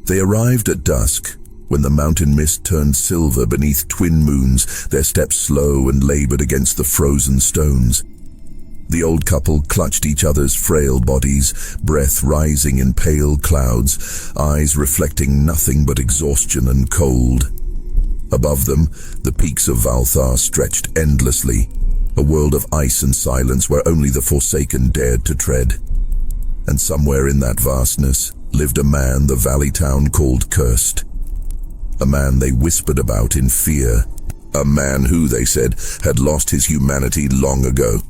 They arrived at dusk, when the mountain mist turned silver beneath twin moons, their steps slow and labored against the frozen stones. The old couple clutched each other's frail bodies, breath rising in pale clouds, eyes reflecting nothing but exhaustion and cold. Above them, the peaks of Valthar stretched endlessly, a world of ice and silence where only the Forsaken dared to tread. And somewhere in that vastness lived a man the valley town called Cursed. A man they whispered about in fear. A man who, they said, had lost his humanity long ago.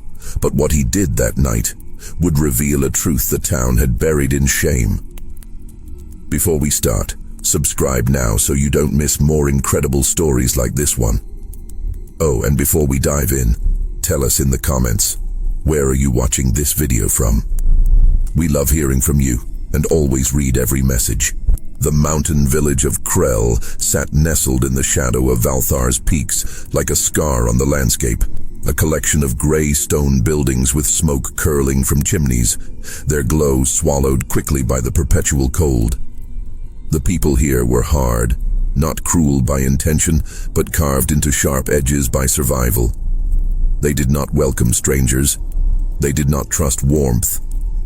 But what he did that night would reveal a truth the town had buried in shame. Before we start, subscribe now so you don't miss more incredible stories like this one. Oh, and before we dive in, tell us in the comments, where are you watching this video from? We love hearing from you and always read every message. The mountain village of Krell sat nestled in the shadow of Valthar's peaks like a scar on the landscape, a collection of gray stone buildings with smoke curling from chimneys, their glow swallowed quickly by the perpetual cold. The people here were hard, not cruel by intention, but carved into sharp edges by survival. They did not welcome strangers, they did not trust warmth,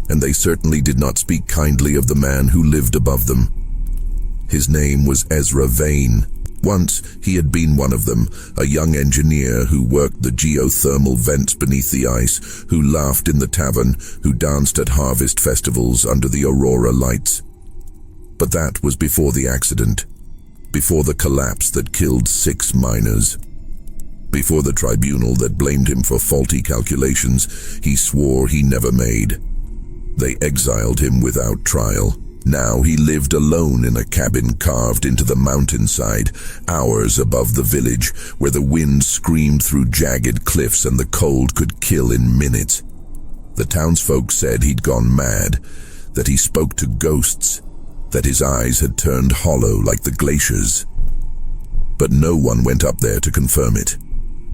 and they certainly did not speak kindly of the man who lived above them. His name was Ezra Vane. Once, he had been one of them, a young engineer who worked the geothermal vents beneath the ice, who laughed in the tavern, who danced at harvest festivals under the aurora lights. But that was before the accident, before the collapse that killed 6 miners. Before the tribunal that blamed him for faulty calculations he swore he never made. They exiled him without trial. Now he lived alone in a cabin carved into the mountainside, hours above the village, where the wind screamed through jagged cliffs and the cold could kill in minutes. The townsfolk said he'd gone mad, that he spoke to ghosts, that his eyes had turned hollow like the glaciers. But no one went up there to confirm it,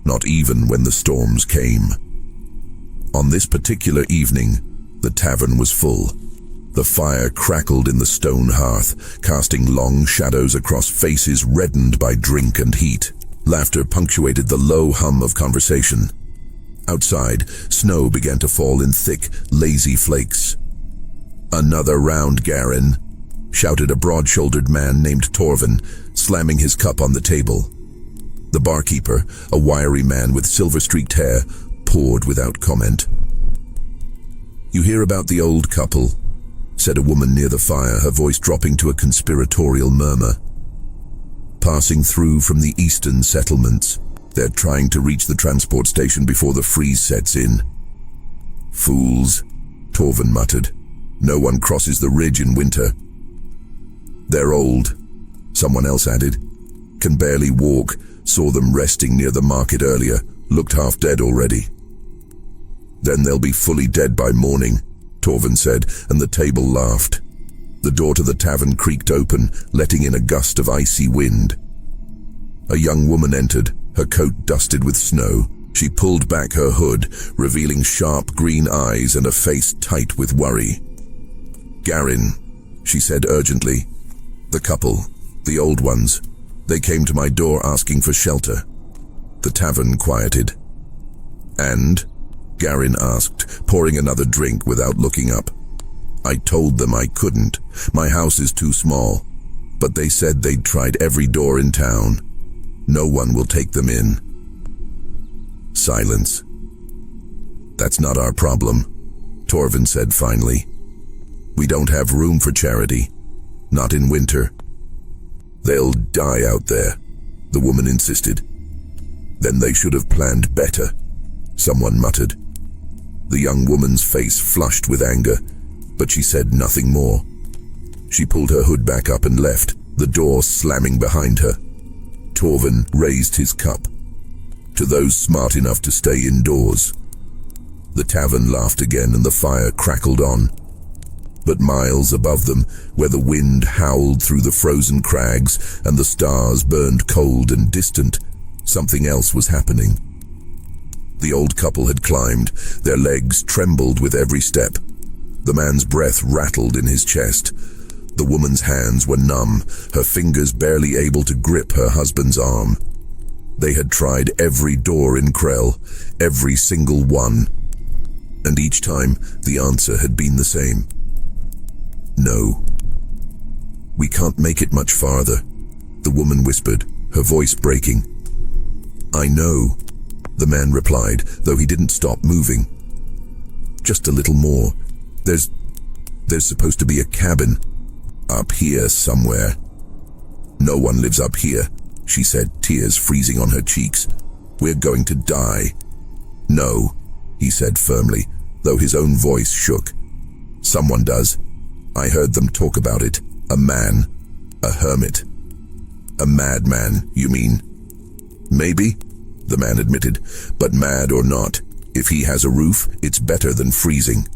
not even when the storms came. On this particular evening, the tavern was full. The fire crackled in the stone hearth, casting long shadows across faces reddened by drink and heat. Laughter punctuated the low hum of conversation. Outside, snow began to fall in thick, lazy flakes. "Another round, Garin," shouted a broad-shouldered man named Torvin, slamming his cup on the table. The barkeeper, a wiry man with silver-streaked hair, poured without comment. "You hear about the old couple?" said a woman near the fire, her voice dropping to a conspiratorial murmur. "Passing through from the eastern settlements. They're trying to reach the transport station before the freeze sets in." "Fools," Torvin muttered. "No one crosses the ridge in winter." "They're old," someone else added. "Can barely walk, saw them resting near the market earlier, looked half dead already." "Then they'll be fully dead by morning," Torvin said, and the table laughed. The door to the tavern creaked open, letting in a gust of icy wind. A young woman entered, her coat dusted with snow. She pulled back her hood, revealing sharp green eyes and a face tight with worry. "Garin," she said urgently. "The couple, the old ones, they came to my door asking for shelter." The tavern quieted. "And?" Garin asked, pouring another drink without looking up. "I told them I couldn't. My house is too small. But they said they'd tried every door in town. No one will take them in." Silence. "That's not our problem," Torvin said finally. "We don't have room for charity. Not in winter." "They'll die out there," the woman insisted. "Then they should have planned better," someone muttered. The young woman's face flushed with anger, but she said nothing more. She pulled her hood back up and left, the door slamming behind her. Torvin raised his cup. "To those smart enough to stay indoors." The tavern laughed again and the fire crackled on. But miles above them, where the wind howled through the frozen crags and the stars burned cold and distant, something else was happening. The old couple had climbed, their legs trembled with every step. The man's breath rattled in his chest. The woman's hands were numb, her fingers barely able to grip her husband's arm. They had tried every door in Krell, every single one. And each time, the answer had been the same. No. We can't make it much farther, the woman whispered, her voice breaking. I know, the man replied, though he didn't stop moving. Just a little more. There's supposed to be a cabin. Up here somewhere. No one lives up here, she said, tears freezing on her cheeks. We're going to die. No, he said firmly, though his own voice shook. Someone does. I heard them talk about it. A man. A hermit. A madman, you mean? Maybe, the man admitted, but mad or not, if he has a roof, it's better than freezing.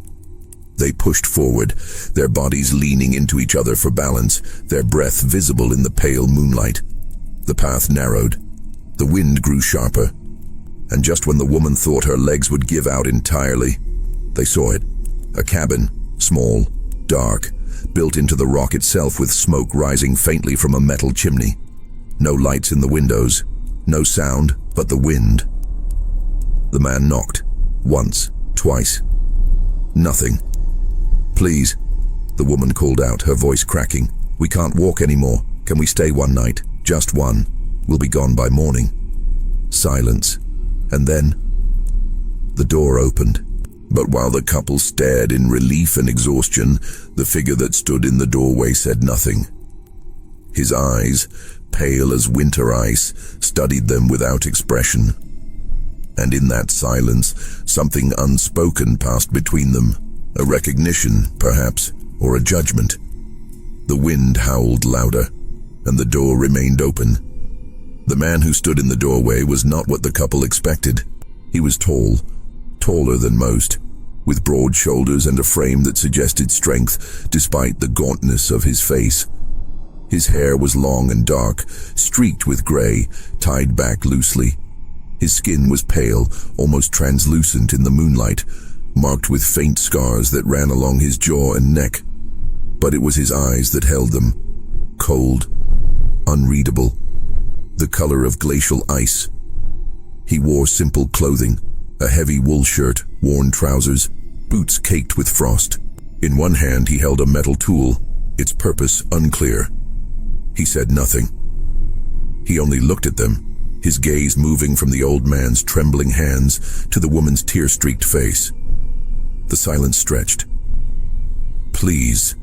They pushed forward, their bodies leaning into each other for balance, their breath visible in the pale moonlight. The path narrowed. The wind grew sharper. And just when the woman thought her legs would give out entirely, they saw it. A cabin, small, dark, built into the rock itself with smoke rising faintly from a metal chimney. No lights in the windows, no sound but the wind. The man knocked, once, twice. Nothing. Please, the woman called out, her voice cracking. We can't walk anymore. Can we stay one night? Just one. We'll be gone by morning. Silence. And then, the door opened. But while the couple stared in relief and exhaustion, the figure that stood in the doorway said nothing. His eyes, pale as winter ice, studied them without expression. And in that silence, something unspoken passed between them. A recognition, perhaps, or a judgment. The wind howled louder, and the door remained open. The man who stood in the doorway was not what the couple expected. He was tall, taller than most, with broad shoulders and a frame that suggested strength, despite the gauntness of his face. His hair was long and dark, streaked with gray, tied back loosely. His skin was pale, almost translucent in the moonlight, marked with faint scars that ran along his jaw and neck. But it was his eyes that held them, cold, unreadable, the color of glacial ice. He wore simple clothing, a heavy wool shirt, worn trousers, boots caked with frost. In one hand he held a metal tool, its purpose unclear. He said nothing. He only looked at them, his gaze moving from the old man's trembling hands to the woman's tear-streaked face. The silence stretched. Please,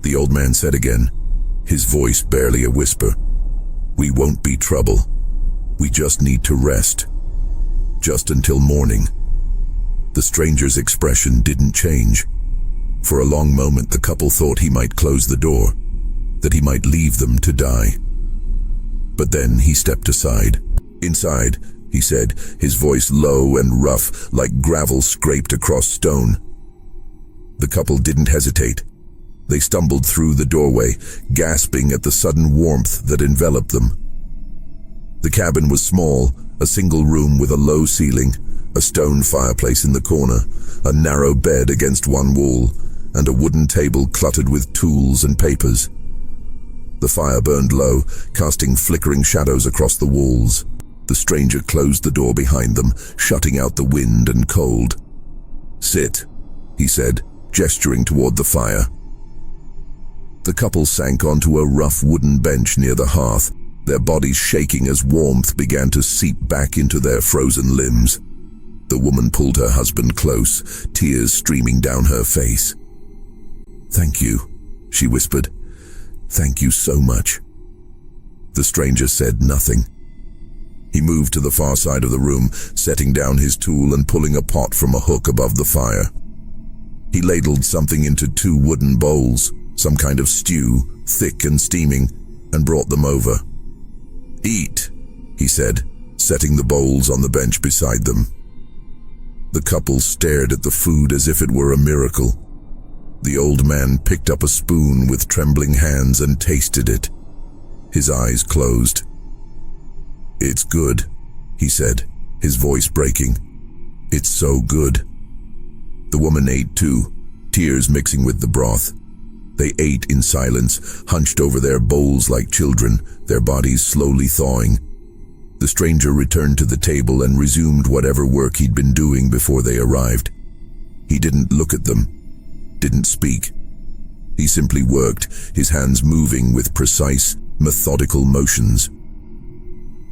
the old man said again, his voice barely a whisper. We won't be trouble. We just need to rest. Just until morning. The stranger's expression didn't change. For a long moment the couple thought he might close the door, that he might leave them to die. But then he stepped aside. Inside, he said, his voice low and rough, like gravel scraped across stone. The couple didn't hesitate. They stumbled through the doorway, gasping at the sudden warmth that enveloped them. The cabin was small, a single room with a low ceiling, a stone fireplace in the corner, a narrow bed against one wall, and a wooden table cluttered with tools and papers. The fire burned low, casting flickering shadows across the walls. The stranger closed the door behind them, shutting out the wind and cold. Sit, he said, gesturing toward the fire. The couple sank onto a rough wooden bench near the hearth, their bodies shaking as warmth began to seep back into their frozen limbs. The woman pulled her husband close, tears streaming down her face. Thank you, she whispered. Thank you so much. The stranger said nothing. He moved to the far side of the room, setting down his tool and pulling a pot from a hook above the fire. He ladled something into 2 wooden bowls, some kind of stew, thick and steaming, and brought them over. Eat, he said, setting the bowls on the bench beside them. The couple stared at the food as if it were a miracle. The old man picked up a spoon with trembling hands and tasted it. His eyes closed. It's good, he said, his voice breaking. It's so good. The woman ate too, tears mixing with the broth. They ate in silence, hunched over their bowls like children, their bodies slowly thawing. The stranger returned to the table and resumed whatever work he'd been doing before they arrived. He didn't look at them, didn't speak. He simply worked, his hands moving with precise, methodical motions.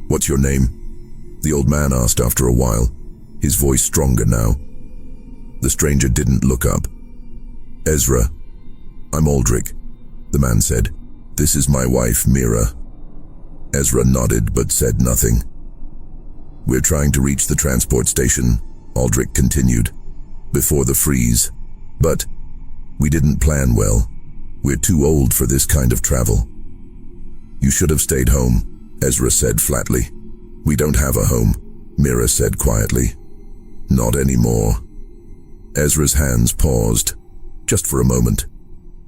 "What's your name?" the old man asked after a while, his voice stronger now. The stranger didn't look up. "Ezra. I'm Aldrich," the man said. "This is my wife, Mira." Ezra nodded but said nothing. "We're trying to reach the transport station," Aldrich continued, "before the freeze. But we didn't plan well. We're too old for this kind of travel." "You should have stayed home," Ezra said flatly. "We don't have a home," Mira said quietly. "Not anymore." Ezra's hands paused, just for a moment.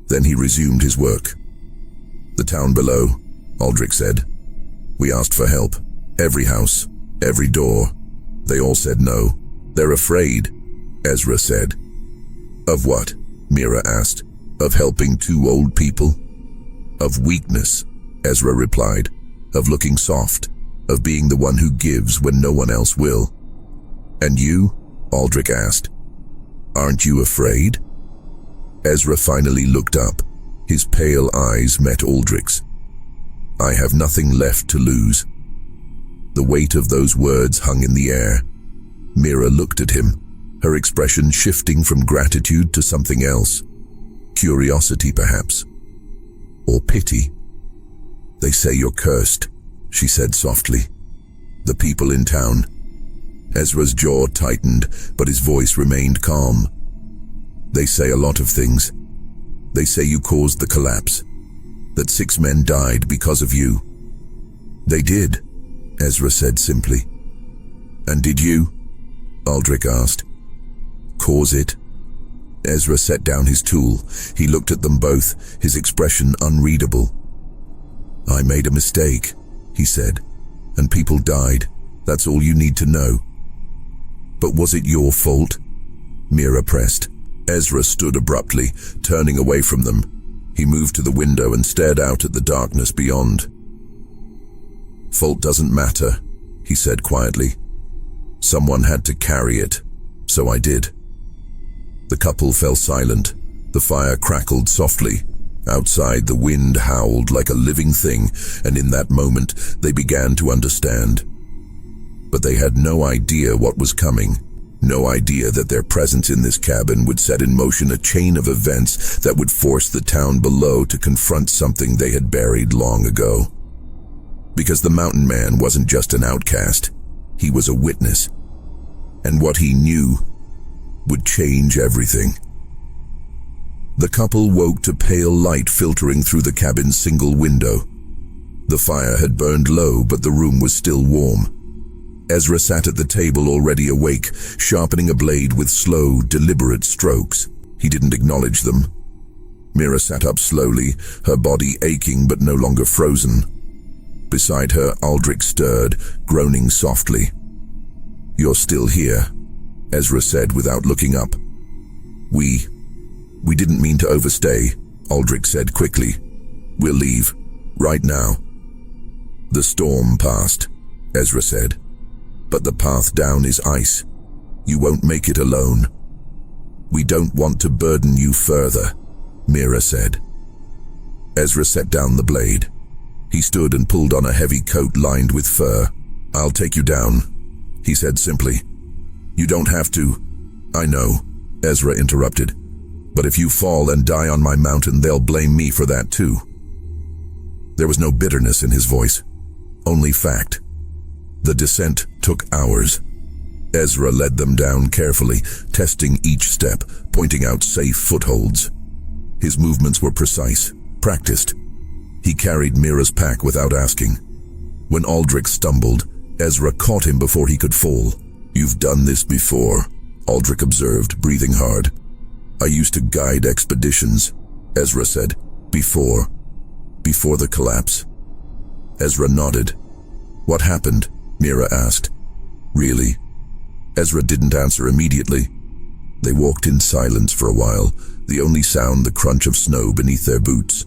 Then he resumed his work. "The town below," Aldrich said. "We asked for help. Every house, every door. They all said no. They're afraid," Ezra said. "Of what?" Mira asked. "Of helping two old people?" "Of weakness," Ezra replied. "Of looking soft. Of being the one who gives when no one else will." "And you?" Aldrich asked. "Aren't you afraid?" Ezra finally looked up. His pale eyes met Aldrich's. "I have nothing left to lose." The weight of those words hung in the air. Mira looked at him, her expression shifting from gratitude to something else. Curiosity, perhaps. Or pity. "They say you're cursed," she said softly. "The people in town." Ezra's jaw tightened, but his voice remained calm. "They say a lot of things. They say you caused the collapse, that 6 men died because of you." "They did," Ezra said simply. "And did you?" Aldrich asked. "Cause it?" Ezra set down his tool. He looked at them both, his expression unreadable. "I made a mistake," he said, "and people died. That's all you need to know." "But was it your fault?" Mira pressed. Ezra stood abruptly, turning away from them. He moved to the window and stared out at the darkness beyond. "Fault doesn't matter," he said quietly. "Someone had to carry it, so I did." The couple fell silent. The fire crackled softly. Outside, the wind howled like a living thing, and in that moment, they began to understand. But they had no idea what was coming. No idea that their presence in this cabin would set in motion a chain of events that would force the town below to confront something they had buried long ago. Because the mountain man wasn't just an outcast, he was a witness. And what he knew would change everything. The couple woke to pale light filtering through the cabin's single window. The fire had burned low, but the room was still warm. Ezra sat at the table already awake, sharpening a blade with slow, deliberate strokes. He didn't acknowledge them. Mira sat up slowly, her body aching but no longer frozen. Beside her, Aldrich stirred, groaning softly. "You're still here," Ezra said without looking up. We didn't mean to overstay," Aldrich said quickly. "We'll leave, right now." "The storm passed," Ezra said. "But the path down is ice. You won't make it alone." "We don't want to burden you further," Mira said. Ezra set down the blade. He stood and pulled on a heavy coat lined with fur. "I'll take you down," he said simply. "You don't have to." "I know," Ezra interrupted. "But if you fall and die on my mountain, they'll blame me for that too." There was no bitterness in his voice, only fact. The descent took hours. Ezra led them down carefully, testing each step, pointing out safe footholds. His movements were precise, practiced. He carried Mira's pack without asking. When Aldrich stumbled, Ezra caught him before he could fall. "You've done this before," Aldrich observed, breathing hard. "I used to guide expeditions," Ezra said. Before the collapse." Ezra nodded. "What happened?" Mira asked. "Really?" Ezra didn't answer immediately. They walked in silence for a while, the only sound the crunch of snow beneath their boots.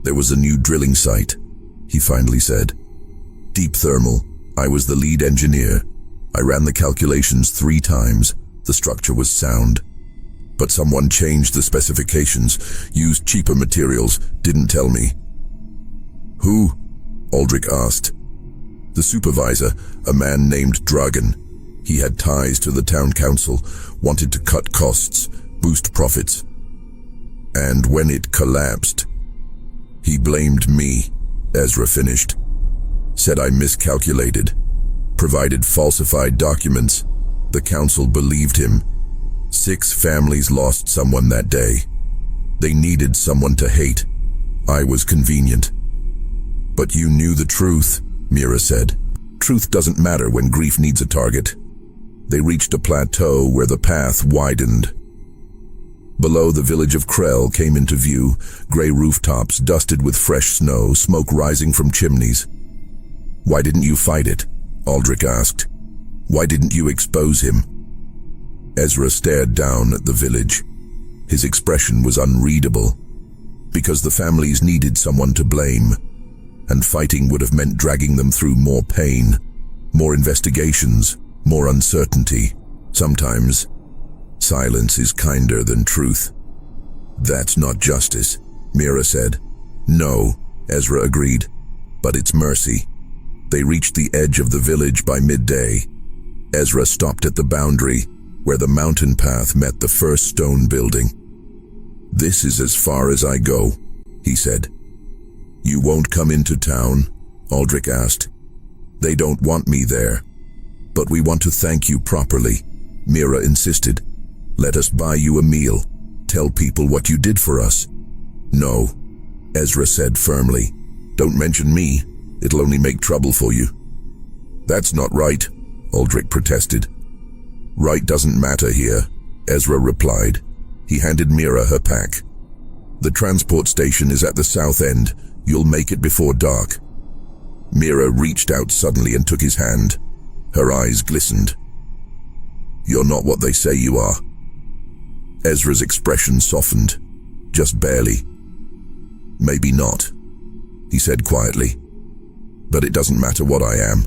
"There was a new drilling site," he finally said. "Deep thermal. I was the lead engineer. I ran the calculations 3 times. The structure was sound. But someone changed the specifications, used cheaper materials, didn't tell me." "Who?" Aldrich asked. "The supervisor, a man named Dragon. He had ties to the town council, wanted to cut costs, boost profits. And when it collapsed, he blamed me," Ezra finished. "Said I miscalculated, provided falsified documents. The council believed him. 6 families lost someone that day. They needed someone to hate. I was convenient." "But you knew the truth," Mira said. "Truth doesn't matter when grief needs a target." They reached a plateau where the path widened. Below, the village of Krell came into view, gray rooftops dusted with fresh snow, smoke rising from chimneys. "Why didn't you fight it?" Aldrich asked. "Why didn't you expose him?" Ezra stared down at the village. His expression was unreadable. "Because the families needed someone to blame, and fighting would have meant dragging them through more pain, more investigations, more uncertainty. Sometimes silence is kinder than truth." "That's not justice," Mira said. "No," Ezra agreed, "but it's mercy." They reached the edge of the village by midday. Ezra stopped at the boundary, where the mountain path met the first stone building. "This is as far as I go," he said. "You won't come into town?" Aldrich asked. "They don't want me there." "But we want to thank you properly," Mira insisted. "Let us buy you a meal. Tell people what you did for us." "No," Ezra said firmly. "Don't mention me. It'll only make trouble for you." "That's not right," Aldrich protested. "Right doesn't matter here," Ezra replied. He handed Mira her pack. "The transport station is at the south end. You'll make it before dark." Mira reached out suddenly and took his hand. Her eyes glistened. "You're not what they say you are." Ezra's expression softened, just barely. "Maybe not," he said quietly. "But it doesn't matter what I am.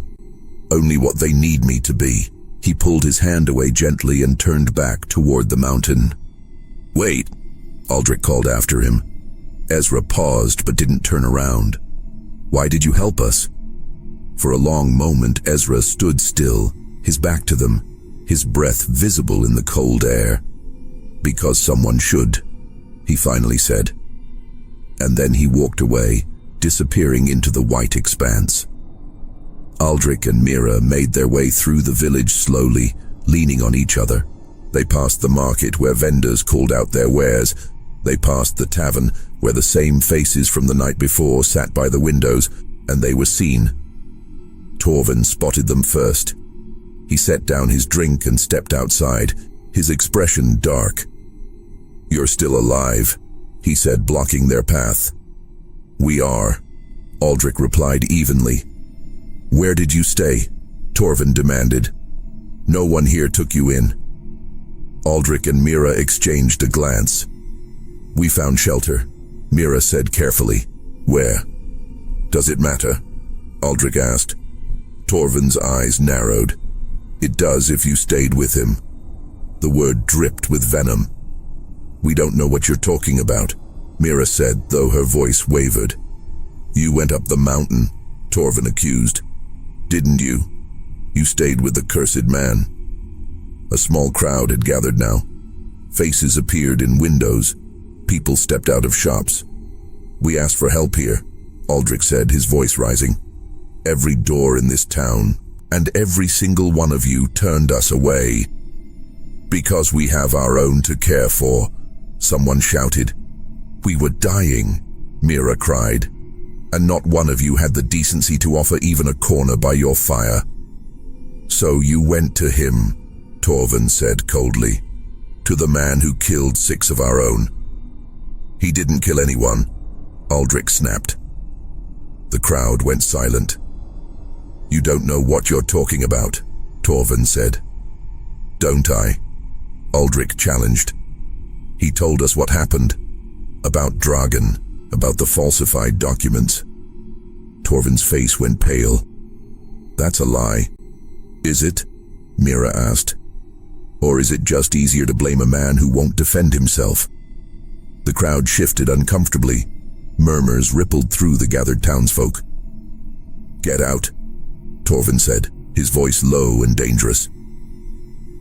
Only what they need me to be." He pulled his hand away gently and turned back toward the mountain. "Wait," Aldrich called after him. Ezra paused but didn't turn around. "Why did you help us?" For a long moment, Ezra stood still, his back to them, his breath visible in the cold air. "Because someone should," he finally said. And then he walked away, disappearing into the white expanse. Aldrich and Mira made their way through the village slowly, leaning on each other. They passed the market where vendors called out their wares. They passed the tavern where the same faces from the night before sat by the windows, and they were seen. Torvin spotted them first. He set down his drink and stepped outside, his expression dark. "You're still alive," he said, blocking their path. "We are," Aldrich replied evenly. "Where did you stay?" Torvin demanded. "No one here took you in." Aldrich and Mira exchanged a glance. "We found shelter," Mira said carefully. "Where?" "Does it matter?" Aldrich asked. Torvin's eyes narrowed. "It does if you stayed with him." The word dripped with venom. "We don't know what you're talking about," Mira said, though her voice wavered. "You went up the mountain," Torvin accused. "Didn't you? You stayed with the cursed man." A small crowd had gathered now. Faces appeared in windows. People stepped out of shops. "We asked for help here," Aldrich said, his voice rising. "Every door in this town, and every single one of you turned us away." "Because we have our own to care for," someone shouted. "We were dying," Mira cried. "And not one of you had the decency to offer even a corner by your fire." "So you went to him," Torvin said coldly. "To the man who killed 6 of our own." "He didn't kill anyone," Aldrich snapped. The crowd went silent. "You don't know what you're talking about," Torvin said. "Don't I?" Aldrich challenged. He told us what happened. About Dragon, about the falsified documents. Torvin's face went pale. That's a lie. Is it? Mira asked. Or is it just easier to blame a man who won't defend himself? The crowd shifted uncomfortably. Murmurs rippled through the gathered townsfolk. Get out, Torvin said, his voice low and dangerous.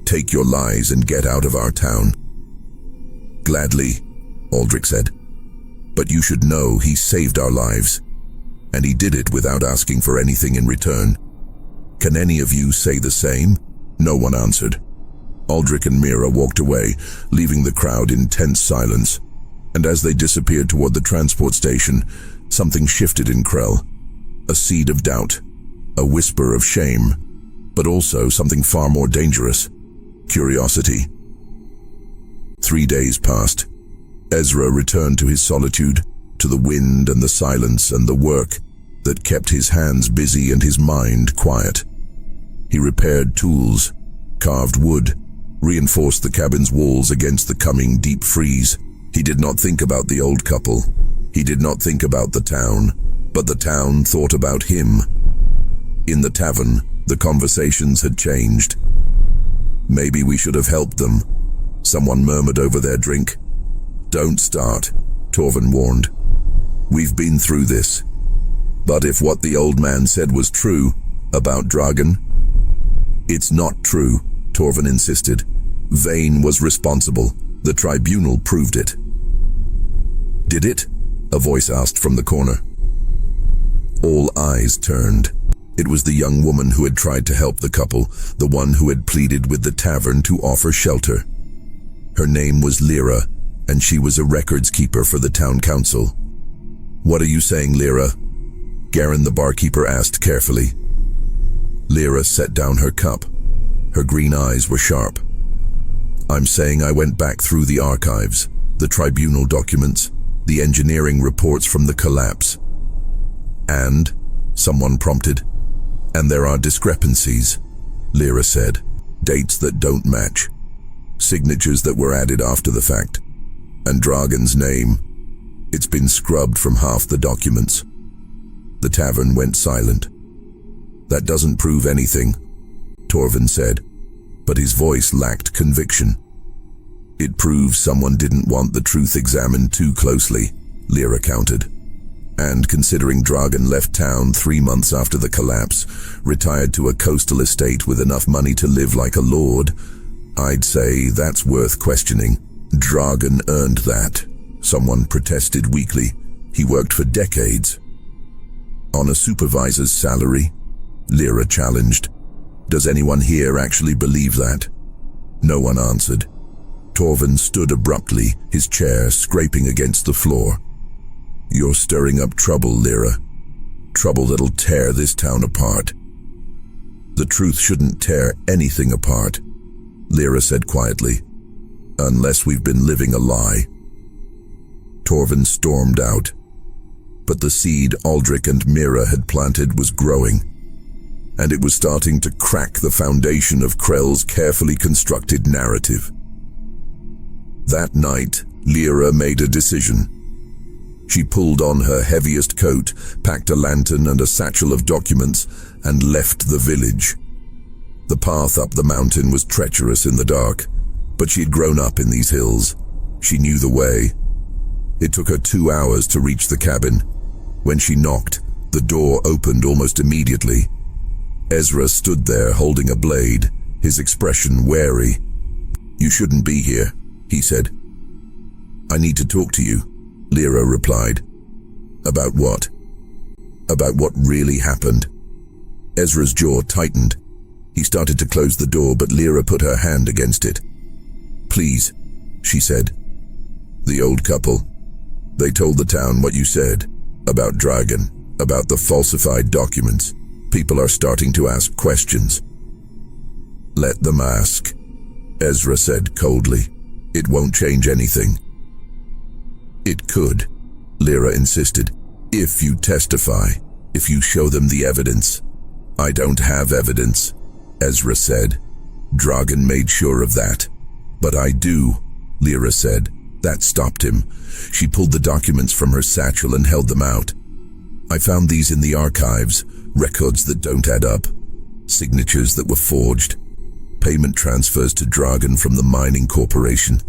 Take your lies and get out of our town. Gladly, Aldrich said. But you should know he saved our lives, and he did it without asking for anything in return. Can any of you say the same? No one answered. Aldrich and Mira walked away, leaving the crowd in tense silence. And as they disappeared toward the transport station, something shifted in Krell. A seed of doubt, a whisper of shame, but also something far more dangerous, curiosity. 3 days passed. Ezra returned to his solitude, to the wind and the silence and the work that kept his hands busy and his mind quiet. He repaired tools, carved wood, reinforced the cabin's walls against the coming deep freeze. He did not think about the old couple. He did not think about the town, but the town thought about him. In the tavern, the conversations had changed. Maybe we should have helped them, someone murmured over their drink. Don't start, Torvin warned. We've been through this. But if what the old man said was true about Dragon, it's not true, Torvin insisted. Vane was responsible. The tribunal proved it. Did it? A voice asked from the corner. All eyes turned. It was the young woman who had tried to help the couple, the one who had pleaded with the tavern to offer shelter. Her name was Lyra, and she was a records keeper for the town council. What are you saying, Lyra? Garen the barkeeper asked carefully. Lyra set down her cup. Her green eyes were sharp. I'm saying I went back through the archives, the tribunal documents, the engineering reports from the collapse. And, someone prompted, and there are discrepancies, Lyra said. Dates that don't match. Signatures that were added after the fact. And Dragon's name. It's been scrubbed from half the documents. The tavern went silent. That doesn't prove anything, Torvin said, but his voice lacked conviction. It proves someone didn't want the truth examined too closely, Lyra countered. And considering Dragon left town 3 months after the collapse, retired to a coastal estate with enough money to live like a lord, I'd say that's worth questioning. Dragon earned that, someone protested weakly. He worked for decades. On a supervisor's salary? Lyra challenged. Does anyone here actually believe that? No one answered. Torvin stood abruptly, his chair scraping against the floor. You're stirring up trouble, Lyra. Trouble that'll tear this town apart. The truth shouldn't tear anything apart, Lyra said quietly. Unless we've been living a lie. Torvin stormed out. But the seed Aldrich and Mira had planted was growing, and it was starting to crack the foundation of Krell's carefully constructed narrative. That night, Lyra made a decision. She pulled on her heaviest coat, packed a lantern and a satchel of documents, and left the village. The path up the mountain was treacherous in the dark, but she'd grown up in these hills. She knew the way. It took her 2 hours to reach the cabin. When she knocked, the door opened almost immediately. Ezra stood there holding a blade, his expression wary. You shouldn't be here, he said. I need to talk to you, Lyra replied. About what? About what really happened. Ezra's jaw tightened. He started to close the door, but Lyra put her hand against it. Please, she said. The old couple. They told the town what you said, about Dragon, about the falsified documents. People are starting to ask questions. Let them ask, Ezra said coldly. It won't change anything. It could, Lyra insisted. If you testify, if you show them the evidence. I don't have evidence, Ezra said. Dragon made sure of that. "But I do," Lyra said. That stopped him. She pulled the documents from her satchel and held them out. "I found these in the archives, records that don't add up, signatures that were forged, payment transfers to Dragon from the mining corporation,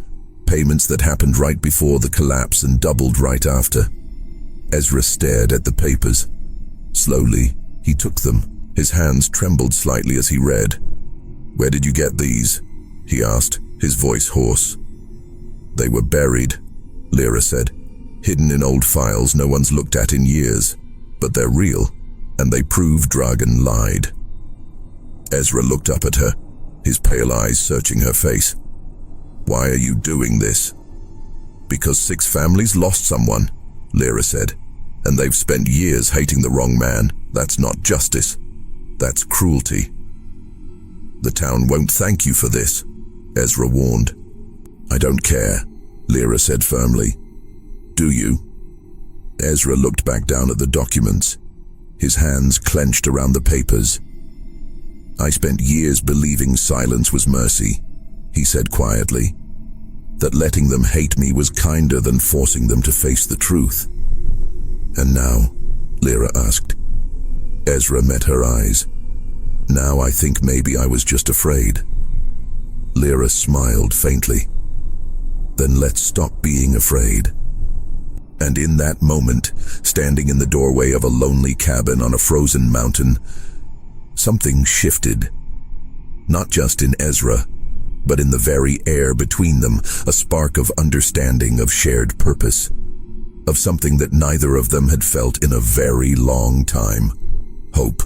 payments that happened right before the collapse and doubled right after." Ezra stared at the papers. Slowly, he took them. His hands trembled slightly as he read. "Where did you get these?" he asked, his voice hoarse. "They were buried," Lyra said. "Hidden in old files no one's looked at in years. But they're real, and they prove Dragon lied." Ezra looked up at her, his pale eyes searching her face. "Why are you doing this?" "Because 6 families lost someone," Lyra said. "And they've spent years hating the wrong man. That's not justice. That's cruelty." "The town won't thank you for this," Ezra warned. "I don't care," Lyra said firmly. "Do you?" Ezra looked back down at the documents, his hands clenched around the papers. "I spent years believing silence was mercy," he said quietly. "That letting them hate me was kinder than forcing them to face the truth." "And now?" Lyra asked. Ezra met her eyes. "Now I think maybe I was just afraid." Lyra smiled faintly. "Then let's stop being afraid." And in that moment, standing in the doorway of a lonely cabin on a frozen mountain, something shifted. Not just in Ezra, but in the very air between them, a spark of understanding, of shared purpose, of something that neither of them had felt in a very long time: hope.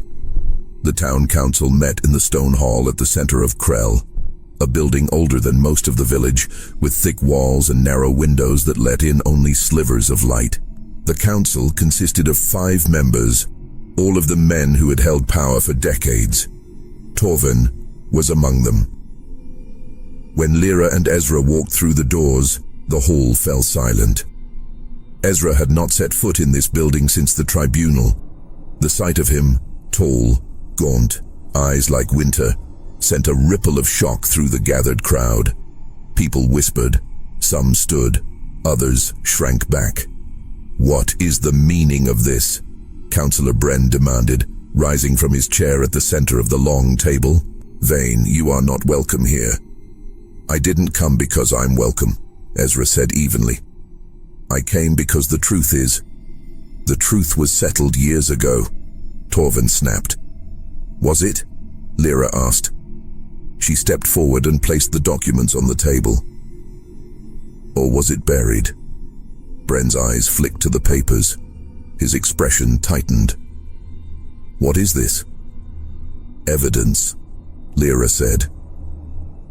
The town council met in the stone hall at the center of Krell, a building older than most of the village, with thick walls and narrow windows that let in only slivers of light. The council consisted of 5 members, all of them men who had held power for decades. Torvin was among them. When Lyra and Ezra walked through the doors, the hall fell silent. Ezra had not set foot in this building since the tribunal. The sight of him, tall, gaunt, eyes like winter, sent a ripple of shock through the gathered crowd. People whispered, some stood, others shrank back. "What is the meaning of this?" Councillor Bren demanded, rising from his chair at the center of the long table. "Vane, you are not welcome here." "I didn't come because I'm welcome," Ezra said evenly. "I came because the truth is." "The truth was settled years ago," Torvin snapped. "Was it?" Lyra asked. She stepped forward and placed the documents on the table. "Or was it buried?" Bren's eyes flicked to the papers. His expression tightened. "What is this?" "Evidence," Lyra said.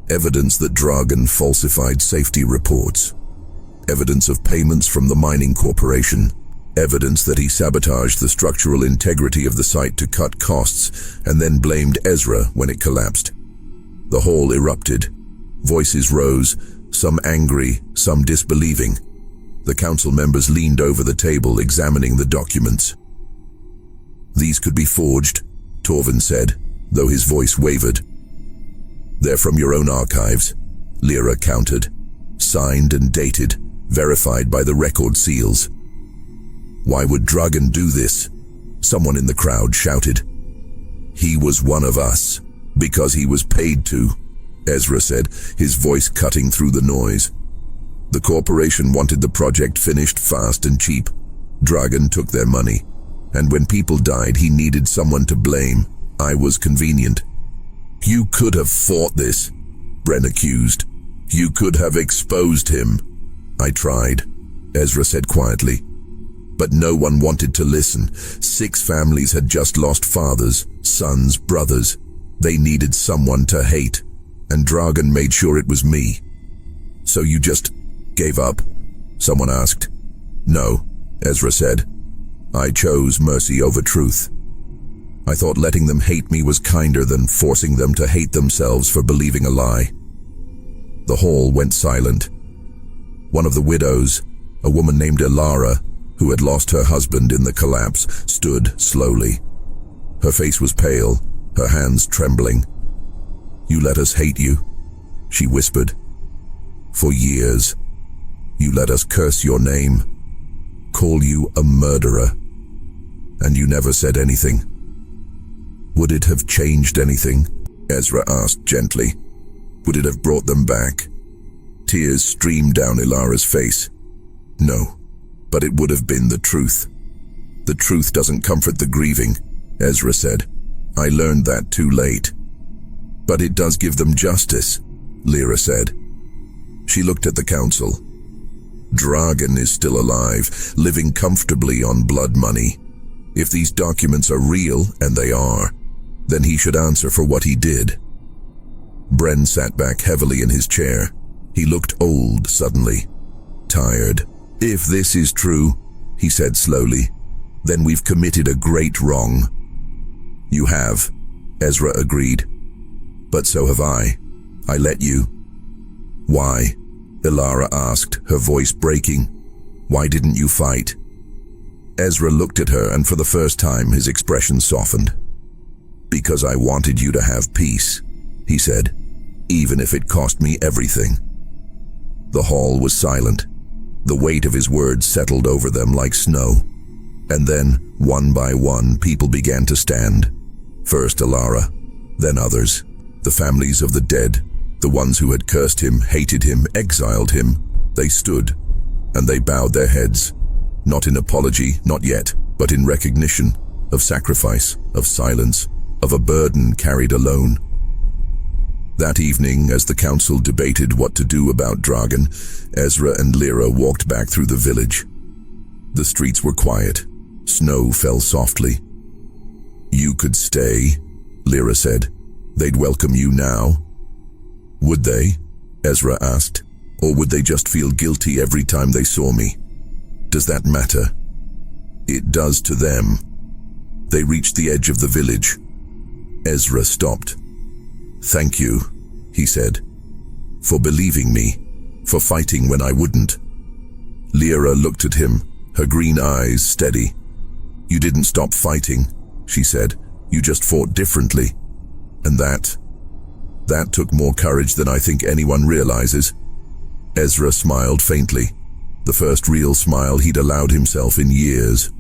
"Evidence that Dragon falsified safety reports. Evidence of payments from the mining corporation. Evidence that he sabotaged the structural integrity of the site to cut costs and then blamed Ezra when it collapsed." The hall erupted. Voices rose, some angry, some disbelieving. The council members leaned over the table, examining the documents. "These could be forged," Torvin said, though his voice wavered. "They're from your own archives," Lyra countered. "Signed and dated, verified by the record seals." "Why would Dragon do this?" Someone in the crowd shouted. "He was one of us, because he was paid to," Ezra said, his voice cutting through the noise. "The corporation wanted the project finished fast and cheap. Dragon took their money, and when people died he needed someone to blame. I was convenient." "You could have fought this," Bren accused. "You could have exposed him." "I tried," Ezra said quietly. "But no one wanted to listen. 6 families had just lost fathers, sons, brothers. They needed someone to hate, and Dragon made sure it was me." "So you just gave up?" someone asked. "No," Ezra said. "I chose mercy over truth. I thought letting them hate me was kinder than forcing them to hate themselves for believing a lie." The hall went silent. One of the widows, a woman named Elara, who had lost her husband in the collapse, stood slowly. Her face was pale, her hands trembling. "You let us hate you," she whispered. For years, you let us curse your name, call you a murderer, and you never said anything. Would it have changed anything? Ezra asked gently. Would it have brought them back? Tears streamed down Ilara's face. No, but it would have been the truth. The truth doesn't comfort the grieving, Ezra said. I learned that too late. But it does give them justice, Lyra said. She looked at the council. Dragan is still alive, living comfortably on blood money. If these documents are real, and they are, then he should answer for what he did. Bren sat back heavily in his chair. He looked old suddenly, tired. If this is true, he said slowly, then we've committed a great wrong. You have, Ezra agreed. But so have I. I let you. Why? Ilara asked, her voice breaking. Why didn't you fight? Ezra looked at her, and for the first time his expression softened. Because I wanted you to have peace, he said, even if it cost me everything. The hall was silent. The weight of his words settled over them like snow. And then, one by one, people began to stand. First Ilara, then others. The families of the dead, the ones who had cursed him, hated him, exiled him. They stood, and they bowed their heads. Not in apology, not yet, but in recognition of sacrifice, of silence, of a burden carried alone. That evening, as the council debated what to do about Dragan, Ezra and Lyra walked back through the village. The streets were quiet. Snow fell softly. You could stay, Lyra said. They'd welcome you now. Would they? Ezra asked. Or would they just feel guilty every time they saw me? Does that matter? It does to them. They reached the edge of the village. Ezra stopped. Thank you, he said, for believing me, for fighting when I wouldn't. Lyra looked at him, her green eyes steady. You didn't stop fighting, she said. You just fought differently. And that took more courage than I think anyone realizes. Ezra smiled faintly, the first real smile he'd allowed himself in years.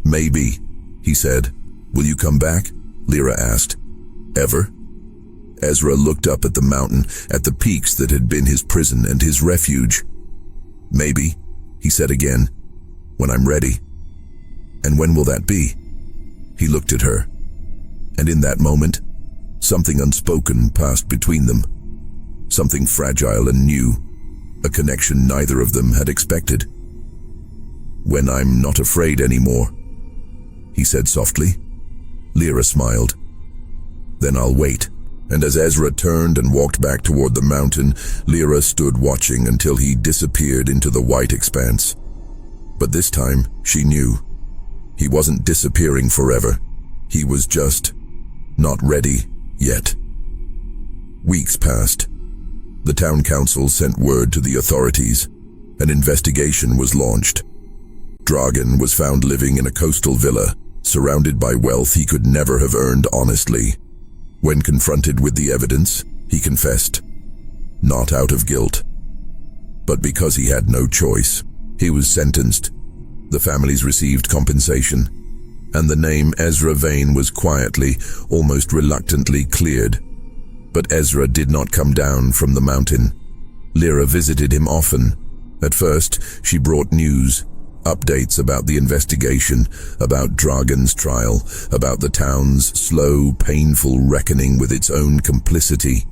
Maybe, he said. Will you come back? Lyra asked. Ever? Ezra looked up at the mountain, at the peaks that had been his prison and his refuge. Maybe, he said again, when I'm ready. And when will that be? He looked at her, and in that moment, something unspoken passed between them. Something fragile and new, a connection neither of them had expected. When I'm not afraid anymore, he said softly. Lyra smiled. Then I'll wait. And as Ezra turned and walked back toward the mountain, Lyra stood watching until he disappeared into the white expanse. But this time, she knew. He wasn't disappearing forever. He was just not ready yet. Weeks passed. The town council sent word to the authorities. An investigation was launched. Dragan was found living in a coastal villa, surrounded by wealth he could never have earned honestly. When confronted with the evidence, he confessed. Not out of guilt, but because he had no choice. He was sentenced. The families received compensation, and the name Ezra Vane was quietly, almost reluctantly cleared. But Ezra did not come down from the mountain. Lyra visited him often. At first, she brought news, updates about the investigation, about Dragan's trial, about the town's slow, painful reckoning with its own complicity.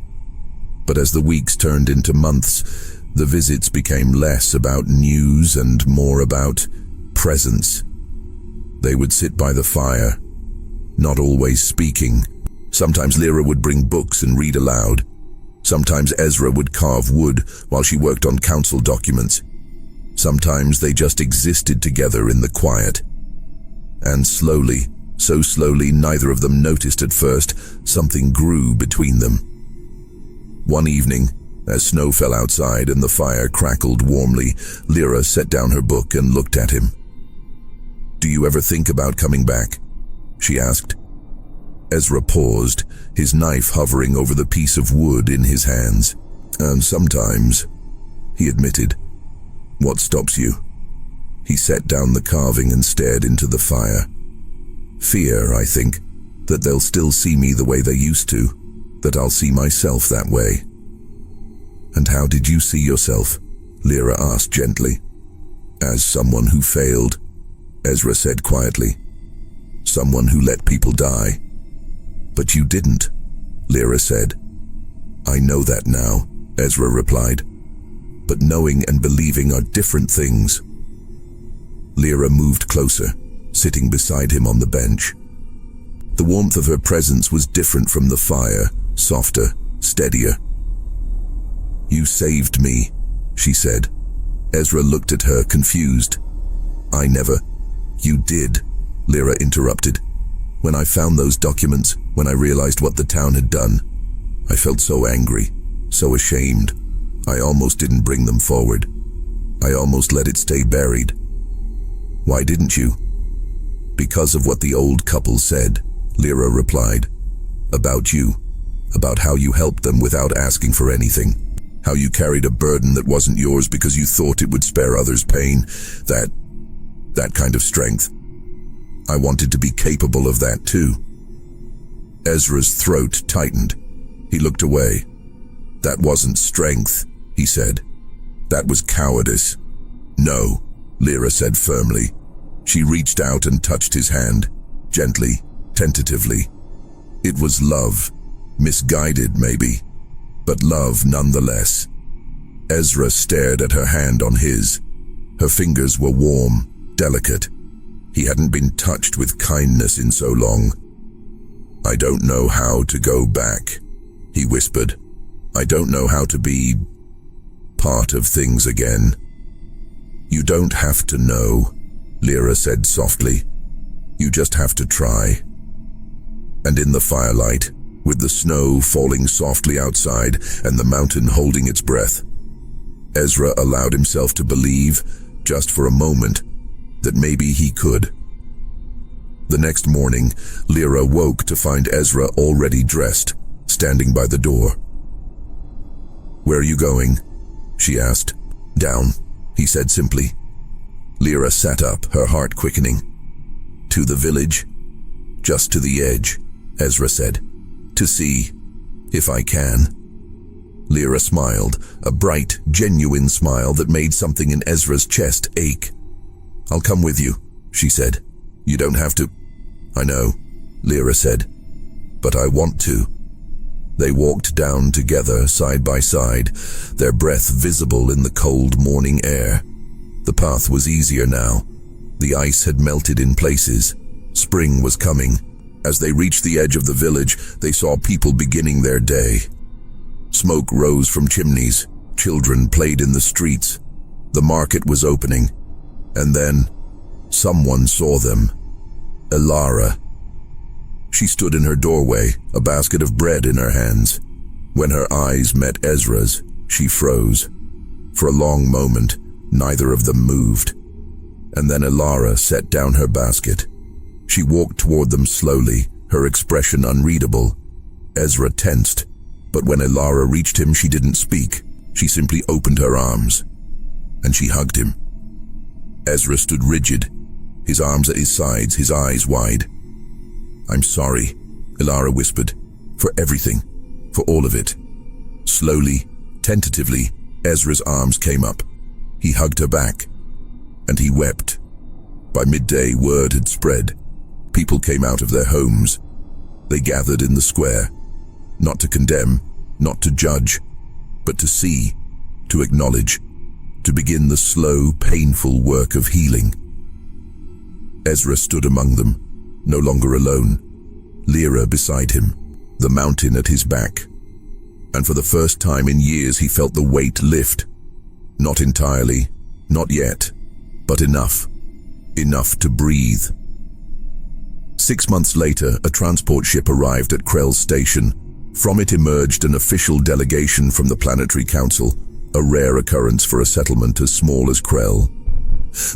But as the weeks turned into months, the visits became less about news and more about presence. They would sit by the fire, not always speaking. Sometimes Lyra would bring books and read aloud. Sometimes Ezra would carve wood while she worked on council documents. Sometimes they just existed together in the quiet. And slowly, so slowly neither of them noticed at first, something grew between them. One evening, as snow fell outside and the fire crackled warmly, Lyra set down her book and looked at him. Do you ever think about coming back? She asked. Ezra paused, his knife hovering over the piece of wood in his hands. Sometimes, he admitted. What stops you? He set down the carving and stared into the fire. Fear, I think, that they'll still see me the way they used to, that I'll see myself that way. And how did you see yourself? Lyra asked gently. As someone who failed, Ezra said quietly. Someone who let people die. But you didn't, Lyra said. I know that now, Ezra replied. But knowing and believing are different things. Lyra moved closer, sitting beside him on the bench. The warmth of her presence was different from the fire, softer, steadier. You saved me, she said. Ezra looked at her, confused. I never. You did, Lyra interrupted. When I found those documents, when I realized what the town had done, I felt so angry, so ashamed. I almost didn't bring them forward. I almost let it stay buried. Why didn't you? Because of what the old couple said, Lyra replied. About you. About how you helped them without asking for anything. How you carried a burden that wasn't yours because you thought it would spare others pain. That kind of strength. I wanted to be capable of that too. Ezra's throat tightened. He looked away. That wasn't strength, he said. That was cowardice. No, Lyra said firmly. She reached out and touched his hand, gently, tentatively. It was love, misguided maybe, but love nonetheless. Ezra stared at her hand on his. Her fingers were warm, delicate. He hadn't been touched with kindness in so long. I don't know how to go back, he whispered. I don't know how to be part of things again. You don't have to know, Lyra said softly. You just have to try. And in the firelight, with the snow falling softly outside and the mountain holding its breath, Ezra allowed himself to believe, just for a moment, that maybe he could. The next morning, Lyra woke to find Ezra already dressed, standing by the door. Where are you going? She asked. Down, he said simply. Lyra sat up, her heart quickening. To the village? Just to the edge, Ezra said. To see, if I can. Lyra smiled, a bright, genuine smile that made something in Ezra's chest ache. I'll come with you, she said. You don't have to. I know, Lyra said. But I want to. They walked down together, side by side, their breath visible in the cold morning air. The path was easier now. The ice had melted in places. Spring was coming. As they reached the edge of the village, they saw people beginning their day. Smoke rose from chimneys. Children played in the streets. The market was opening. And then, someone saw them. Elara. She stood in her doorway, a basket of bread in her hands. When her eyes met Ezra's, she froze. For a long moment, neither of them moved. And then Elara set down her basket. She walked toward them slowly, her expression unreadable. Ezra tensed, but when Elara reached him, she didn't speak. She simply opened her arms, and she hugged him. Ezra stood rigid, his arms at his sides, his eyes wide. I'm sorry, Elara whispered, for everything, for all of it. Slowly, tentatively, Ezra's arms came up. He hugged her back, and he wept. By midday, word had spread. People came out of their homes. They gathered in the square, not to condemn, not to judge, but to see, to acknowledge, to begin the slow, painful work of healing. Ezra stood among them, no longer alone, Lyra beside him, the mountain at his back. And for the first time in years he felt the weight lift. Not entirely, not yet, but enough. Enough to breathe. 6 months later, a transport ship arrived at Krell's station. From it emerged an official delegation from the Planetary Council, a rare occurrence for a settlement as small as Krell.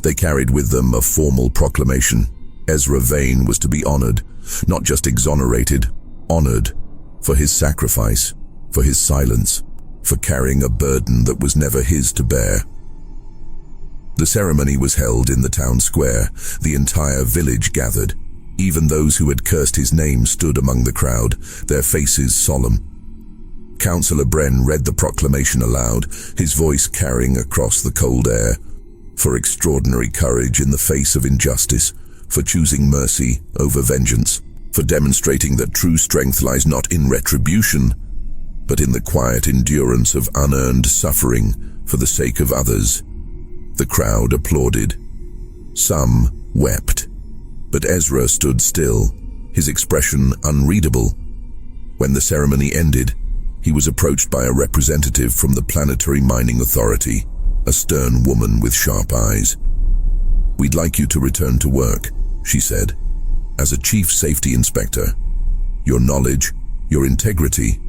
They carried with them a formal proclamation. Ezra Vane was to be honored, not just exonerated, honored, for his sacrifice, for his silence, for carrying a burden that was never his to bear. The ceremony was held in the town square. The entire village gathered. Even those who had cursed his name stood among the crowd, their faces solemn. Councillor Bren read the proclamation aloud, his voice carrying across the cold air. For extraordinary courage in the face of injustice, for choosing mercy over vengeance, for demonstrating that true strength lies not in retribution, but in the quiet endurance of unearned suffering for the sake of others. The crowd applauded. Some wept. But Ezra stood still, his expression unreadable. When the ceremony ended, he was approached by a representative from the Planetary Mining Authority, a stern woman with sharp eyes. "We'd like you to return to work," she said. "As a chief safety inspector, your knowledge, your integrity,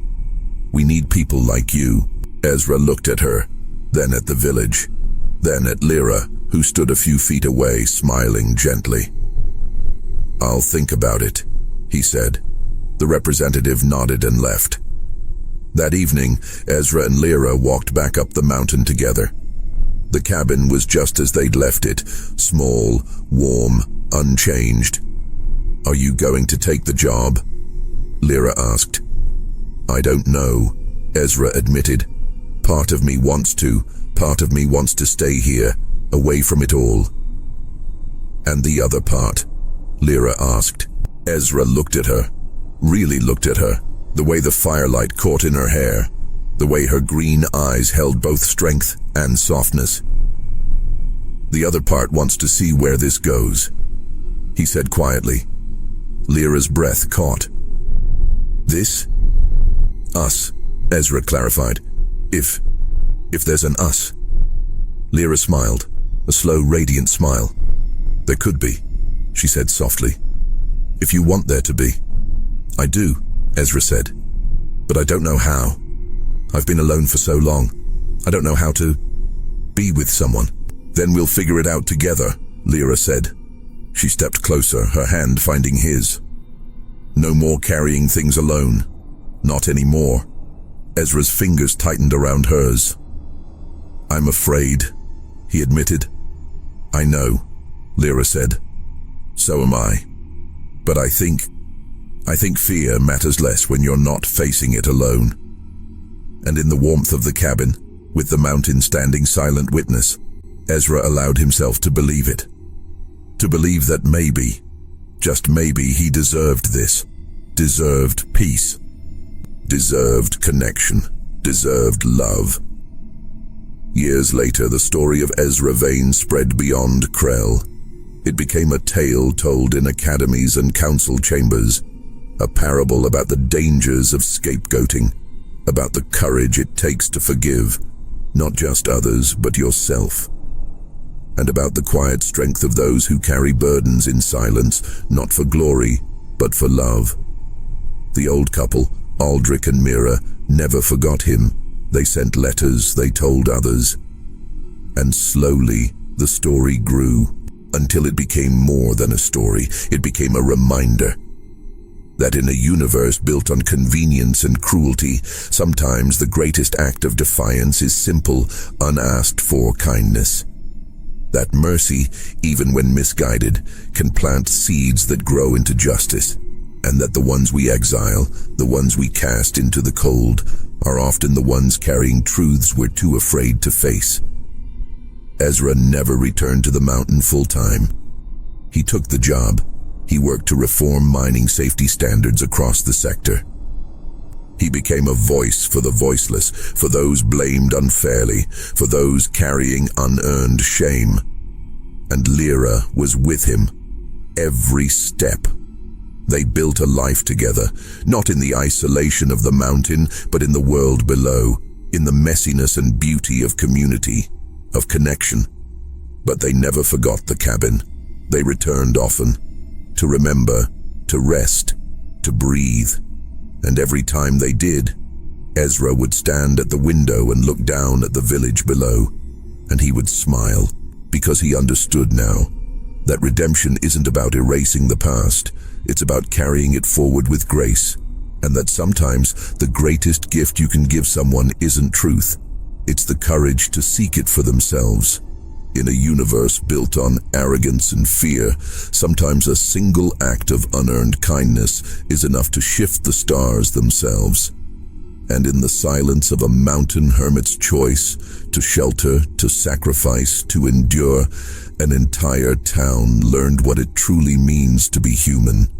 we need people like you." Ezra looked at her, then at the village, then at Lyra, who stood a few feet away, smiling gently. "I'll think about it," he said. The representative nodded and left. That evening, Ezra and Lyra walked back up the mountain together. The cabin was just as they'd left it, small, warm, unchanged. "Are you going to take the job?" Lyra asked. "I don't know," Ezra admitted. "Part of me wants to, part of me wants to stay here, away from it all." "And the other part?" Lyra asked. Ezra looked at her, really looked at her, the way the firelight caught in her hair, the way her green eyes held both strength and softness. "The other part wants to see where this goes," he said quietly. Lyra's breath caught. "This? Us," Ezra clarified. If there's an us." Lyra smiled, a slow, radiant smile. "There could be," she said softly. "If you want there to be." "I do," Ezra said. "But I don't know how. I've been alone for so long. I don't know how to be with someone." "Then we'll figure it out together," Lyra said. She stepped closer, her hand finding his. "No more carrying things alone. Not anymore." Ezra's fingers tightened around hers. "I'm afraid," he admitted. "I know," Lyra said. "So am I. But I think fear matters less when you're not facing it alone." And in the warmth of the cabin, with the mountain standing silent witness, Ezra allowed himself to believe it. To believe that maybe, just maybe, he deserved this, deserved peace, deserved connection, deserved love. Years later, the story of Ezra Vane spread beyond Krell. It became a tale told in academies and council chambers, a parable about the dangers of scapegoating, about the courage it takes to forgive, not just others, but yourself, and about the quiet strength of those who carry burdens in silence, not for glory, but for love. The old couple, Aldrich and Mira, never forgot him. They sent letters, they told others. And slowly, the story grew, until it became more than a story. It became a reminder that in a universe built on convenience and cruelty, sometimes the greatest act of defiance is simple, unasked for kindness. That mercy, even when misguided, can plant seeds that grow into justice, and that the ones we exile, the ones we cast into the cold, are often the ones carrying truths we're too afraid to face. Ezra never returned to the mountain full-time. He took the job. He worked to reform mining safety standards across the sector. He became a voice for the voiceless, for those blamed unfairly, for those carrying unearned shame. And Lyra was with him, every step. They built a life together, not in the isolation of the mountain, but in the world below, in the messiness and beauty of community, of connection. But they never forgot the cabin. They returned often, to remember, to rest, to breathe. And every time they did, Ezra would stand at the window and look down at the village below, and he would smile, because he understood now that redemption isn't about erasing the past, it's about carrying it forward with grace and that sometimes the greatest gift you can give someone isn't truth. It's the courage to seek it for themselves. In a universe built on arrogance and fear, sometimes a single act of unearned kindness is enough to shift the stars themselves. And in the silence of a mountain hermit's choice, to shelter, to sacrifice, to endure, an entire town learned what it truly means to be human.